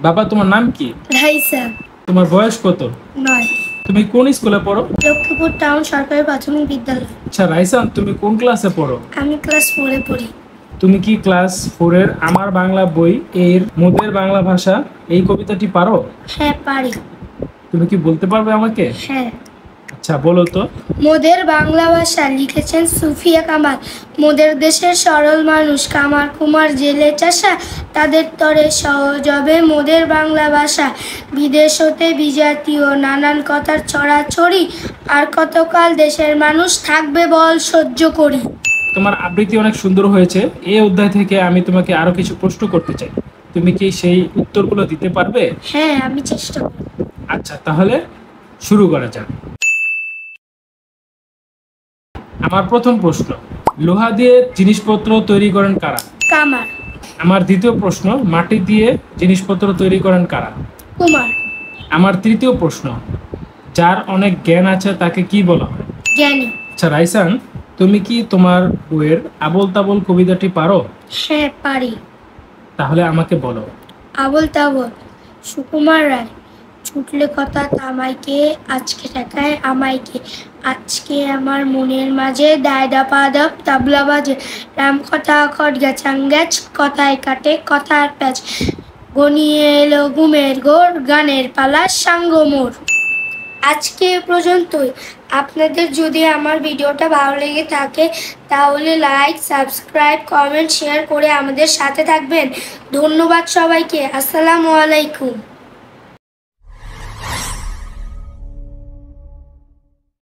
বাবা তোমার নাম কি? রাইসা। তোমার বয়স কত? 9। তুমি কোন স্কুলে পড়ো? লক্ষ্মীপুর টাউন সরকারি প্রাথমিক বিদ্যালয়। আচ্ছা রাইসান, তুমি কোন ক্লাসে পড়ো? আমি ক্লাস 4 এ পড়ি। তুমি কি ক্লাস 4 এর আমার বাংলা বই এর মোদের বাংলা ভাষা এই কবিতাটি পারো? হ্যাঁ পারি। তুমি কি বলতে পারবে আমাকে? হ্যাঁ। আচ্ছা বলো তো। মোদের বাংলা ভাষা লিখেছেন সুফিয়া কামাল। মোদের দেশের সরল মানুষ কামার কুমার জেলে চাষা, তাদের তরে সহজ হবে মোদের বাংলা ভাষা। বিদেশ হতে বিজাতীয় নানান কথার ছড়াছড়ি, আর কতকাল দেশের মানুষ থাকবে বল সহ্য করি। তোমার আবৃত্তি অনেক সুন্দর হয়েছে। এই অধ্যায় থেকে আমি তোমাকে আরো কিছু প্রশ্ন করতে চাই। তুমি কি সেই উত্তরগুলো দিতে পারবে? হ্যাঁ আমি চেষ্টা করব। আচ্ছা তাহলে শুরু করা যাক। আমার প্রথম প্রশ্ন, লোহা দিয়ে জিনিসপত্র তৈরি করেন কারা? কামার। আমার দ্বিতীয় প্রশ্ন, মাটি দিয়ে জিনিসপত্র তৈরি করেন কারা? কুমার। আমার তৃতীয় প্রশ্ন, যার অনেক জ্ঞান আছে তাকে কি বলা হয়? জ্ঞানী। আচ্ছা রাইসান, তুমি কি তোমার বইয়ের আবোল তাবোল কবিতাটি পারো? হ্যাঁ পারি। তাহলে আমাকে বলো। আবোল তাবোল। সুকুমার রায়। ছুটলে কথা তামাইকে, আজকে টাকায় আমাইকে, আজকে আমার মনের মাঝে দায়দা পাদাপ তাবলা বাজে, রাম কথা খট গেছাং গ্যাচ, কথায় কাটে কথার প্যাচ, গনিয়ে এলো ঘুমের ঘোর, গানের পালা সাঙ্গ মোর। আজকে এ পর্যন্তই। আপনাদের যদি আমার ভিডিওটা ভালো লেগে থাকে তাহলে লাইক, সাবস্ক্রাইব, কমেন্ট, শেয়ার করে আমাদের সাথে থাকবেন। ধন্যবাদ সবাইকে। আসসালামু আলাইকুম।